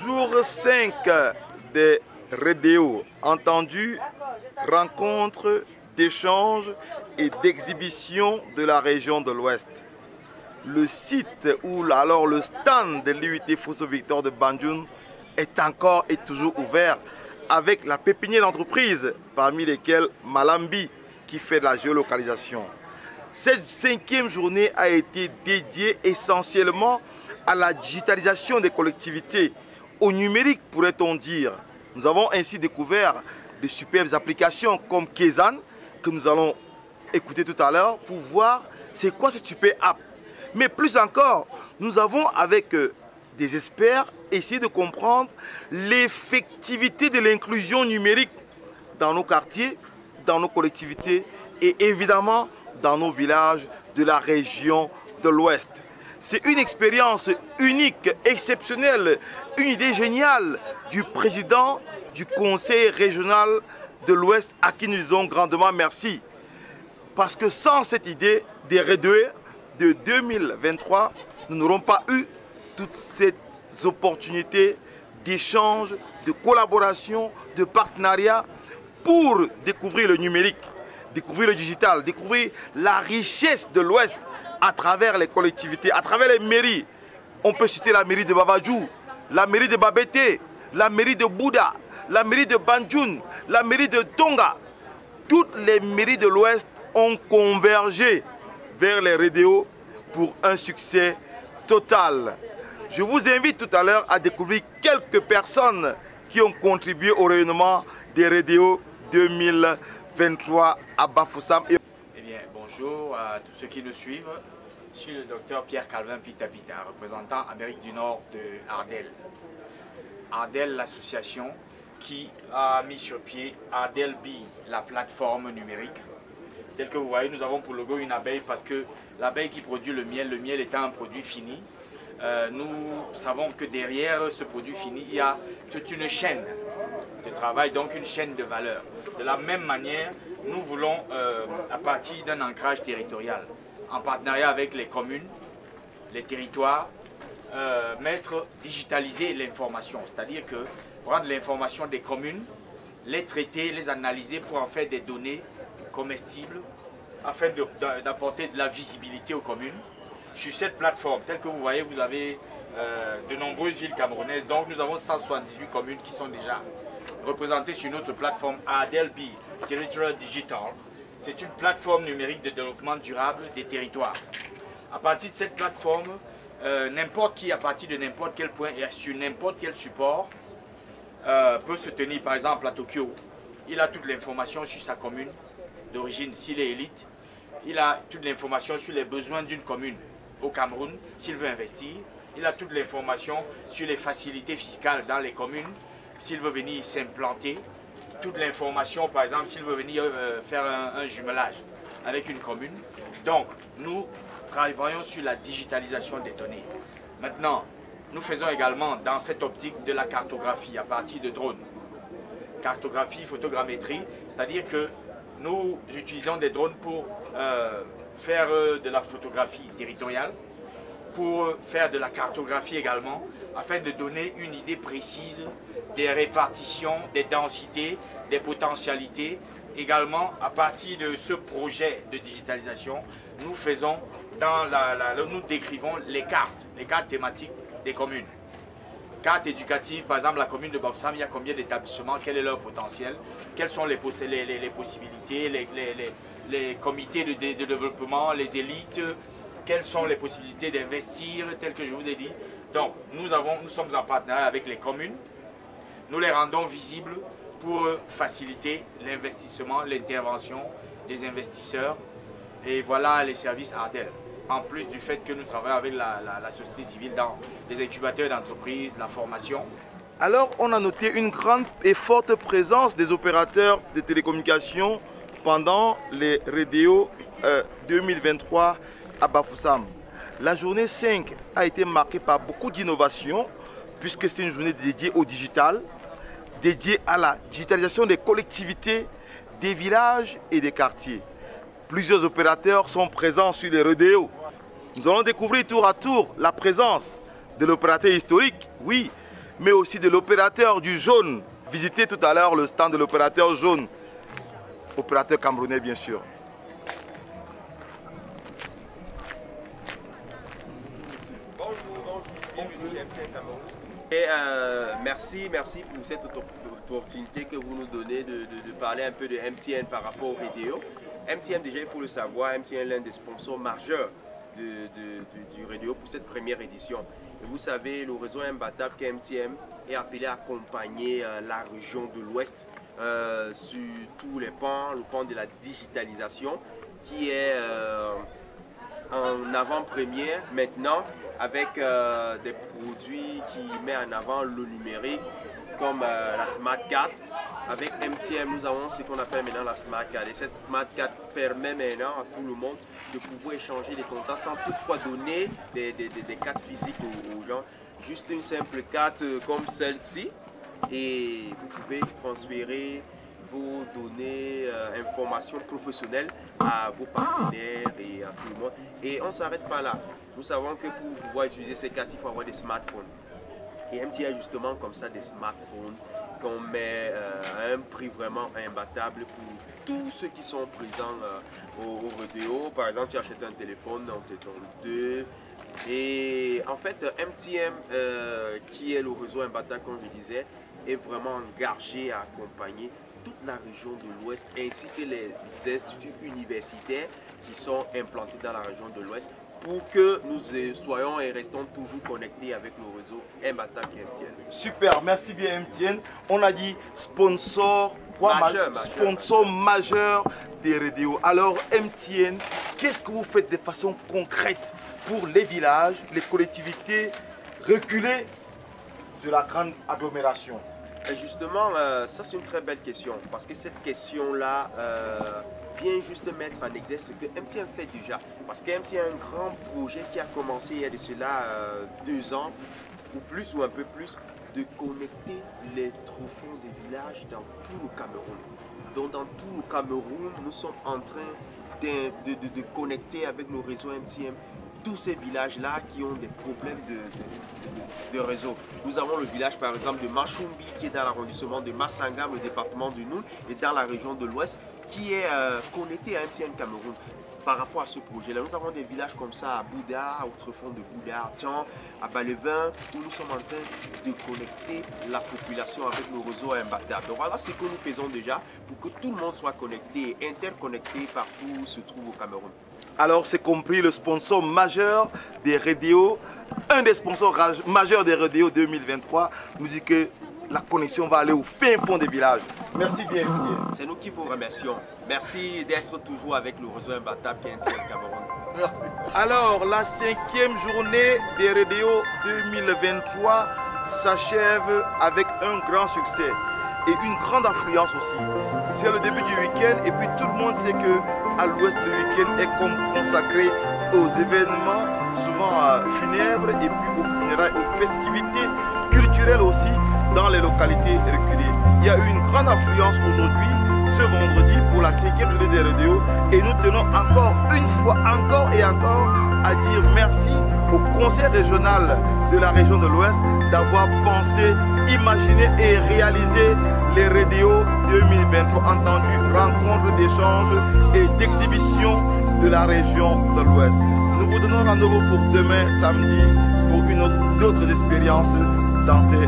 Jour 5 des Redéo, entendu, rencontre d'échange et d'exhibition de la région de l'Ouest. Le site ou alors le stand de l'UIT Fosso Victor de Banjul est encore et toujours ouvert avec la pépinière d'entreprises, parmi lesquelles Malambi qui fait de la géolocalisation. Cette 5e journée a été dédiée essentiellement à la digitalisation des collectivités, au numérique pourrait-on dire. Nous avons ainsi découvert de superbes applications comme Kezan, que nous allons écouter tout à l'heure pour voir c'est quoi cette super app. Mais plus encore, nous avons avec des experts essayé de comprendre l'effectivité de l'inclusion numérique dans nos quartiers, dans nos collectivités et évidemment dans nos villages de la région de l'Ouest. C'est une expérience unique, exceptionnelle, une idée géniale du président du conseil régional de l'Ouest à qui nous disons grandement merci. Parce que sans cette idée des Redéo de 2023, nous n'aurons pas eu toutes ces opportunités d'échange, de collaboration, de partenariat pour découvrir le numérique, découvrir le digital, découvrir la richesse de l'Ouest à travers les collectivités, à travers les mairies. On peut citer la mairie de Babadjou, la mairie de Babete, la mairie de Bouda, la mairie de Banjul, la mairie de Tonga. Toutes les mairies de l'Ouest ont convergé vers les Redéo pour un succès total. Je vous invite tout à l'heure à découvrir quelques personnes qui ont contribué au rayonnement des Redéo 2023 à Bafoussam. Eh bien, bonjour à tous ceux qui nous suivent. Je suis le docteur Pierre Calvin Pita Pita, représentant Amérique du Nord de Ardel. Ardel, l'association qui a mis sur pied Ardel Bee, la plateforme numérique. Tel que vous voyez, nous avons pour logo une abeille parce que l'abeille qui produit le miel étant un produit fini, nous savons que derrière ce produit fini, il y a toute une chaîne de travail, donc une chaîne de valeur. De la même manière, nous voulons, à partir d'un ancrage territorial, en partenariat avec les communes, les territoires, digitaliser l'information, c'est-à-dire que prendre l'information des communes, les traiter, les analyser pour en faire des données comestibles, afin d'apporter de la visibilité aux communes. Sur cette plateforme, telle que vous voyez, vous avez de nombreuses villes camerounaises, donc nous avons 178 communes qui sont déjà représentées sur notre plateforme Ardel Bee Territorial Digital. C'est une plateforme numérique de développement durable des territoires. À partir de cette plateforme, n'importe qui, à partir de n'importe quel point et sur n'importe quel support, peut se tenir. Par exemple à Tokyo, il a toute l'information sur sa commune d'origine, s'il est élite. Il a toute l'information sur les besoins d'une commune au Cameroun, s'il veut investir. Il a toute l'information sur les facilités fiscales dans les communes, s'il veut venir s'implanter. Toute l'information, par exemple, s'il veut venir faire un jumelage avec une commune. Donc, nous travaillons sur la digitalisation des données. Maintenant, nous faisons également dans cette optique de la cartographie à partir de drones. Cartographie, photogrammétrie, c'est-à-dire que nous utilisons des drones pour faire de la photographie territoriale, pour faire de la cartographie également, afin de donner une idée précise des répartitions, des densités, des potentialités. Également, à partir de ce projet de digitalisation, nous faisons nous décrivons les cartes thématiques des communes. Carte éducative, par exemple, la commune de Bafoussam, il y a combien d'établissements, quel est leur potentiel, quelles sont les possibilités, les comités de développement, les élites, quelles sont les possibilités d'investir, tel que je vous ai dit. Donc, nous sommes en partenariat avec les communes, nous les rendons visibles pour faciliter l'investissement, l'intervention des investisseurs. Et voilà les services Ardel. En plus du fait que nous travaillons avec la société civile dans les incubateurs d'entreprises, la formation. Alors, on a noté une grande et forte présence des opérateurs de télécommunications pendant les Redéo 2023 à Bafoussam. La journée 5 a été marquée par beaucoup d'innovations, puisque c'est une journée dédiée au digital, dédiée à la digitalisation des collectivités, des villages et des quartiers. Plusieurs opérateurs sont présents sur les Redéo. Nous allons découvrir tour à tour la présence de l'opérateur historique, oui, mais aussi de l'opérateur du jaune. Visitez tout à l'heure le stand de l'opérateur jaune, opérateur camerounais bien sûr. Et merci pour cette opportunité que vous nous donnez de parler un peu de MTN par rapport au Radio. MTN, déjà il faut le savoir, MTN est l'un des sponsors majeurs du Radio pour cette première édition. Et vous savez, le réseau imbattable MTN est appelé à accompagner la région de l'Ouest sur tous les pans, le pan de la digitalisation qui est en avant-première maintenant avec des produits qui mettent en avant le numérique comme la Smart Card. Avec MTN, nous avons ce qu'on appelle maintenant la Smart Card. Et cette Smart Card permet maintenant à tout le monde de pouvoir échanger des contacts sans toutefois donner des cartes physiques aux gens. Juste une simple carte comme celle-ci et vous pouvez transférer vos données, informations professionnelles à vos partenaires et à tout le monde. Et on ne s'arrête pas là. Nous savons que pour pouvoir utiliser ces cartes, il faut avoir des smartphones. Et MTN a justement comme ça des smartphones qu'on met à un prix vraiment imbattable pour tous ceux qui sont présents au rodéo. Par exemple, tu achètes un téléphone, on te donne 2. Et en fait, MTN, qui est le réseau imbattable, comme je disais, est vraiment engagé à accompagner toute la région de l'Ouest ainsi que les instituts universitaires qui sont implantés dans la région de l'Ouest pour que nous soyons et restons toujours connectés avec le réseau imbattable MTN. Super, merci bien MTN. On a dit sponsor majeur des radios. Alors MTN, qu'est-ce que vous faites de façon concrète pour les villages, les collectivités reculées de la grande agglomération? Et justement, ça c'est une très belle question parce que cette question-là vient juste mettre en exergue ce que MTN fait déjà. Parce que MTN a un grand projet qui a commencé il y a de cela 2 ans ou plus ou un peu plus de connecter les tréfonds des villages dans tout le Cameroun. Donc dans tout le Cameroun, nous sommes en train de connecter avec le réseau MTN tous ces villages-là qui ont des problèmes de réseau. Nous avons le village par exemple de Machumbi qui est dans l'arrondissement de Massangam, le département du Noun, et dans la région de l'Ouest qui est connecté à MTN Cameroun. Par rapport à ce projet-là, nous avons des villages comme ça à Bouddha, à Outrefond de Bouddha, à Tian, à Balevin, où nous sommes en train de connecter la population avec le réseau imbattable. Donc voilà ce que nous faisons déjà pour que tout le monde soit connecté et interconnecté partout où se trouve au Cameroun. Alors c'est compris le sponsor majeur des radios, un des sponsors majeurs des radios 2023 nous dit que la connexion va aller au fin fond des villages. Merci bien MTN. C'est nous qui vous remercions. Merci d'être toujours avec le réseau imbattable MTN Cameroun. Alors la 5e journée des radios 2023 s'achève avec un grand succès et une grande affluence aussi. C'est le début du week-end et puis tout le monde sait que à l'ouest le week-end est comme consacré aux événements souvent funèbres et puis aux funérailles, aux festivités culturelles aussi dans les localités reculées. Il y a eu une grande affluence aujourd'hui, ce vendredi, pour la 5e journée des radios et nous tenons encore une fois, encore et encore à dire merci au conseil régional de la région de l'Ouest d'avoir pensé, imaginé et réalisé les radios 2023, entendu rencontre d'échange et d'exhibition de la région de l'Ouest. Nous vous donnons rendez-vous pour demain samedi pour d'autres expériences dans ces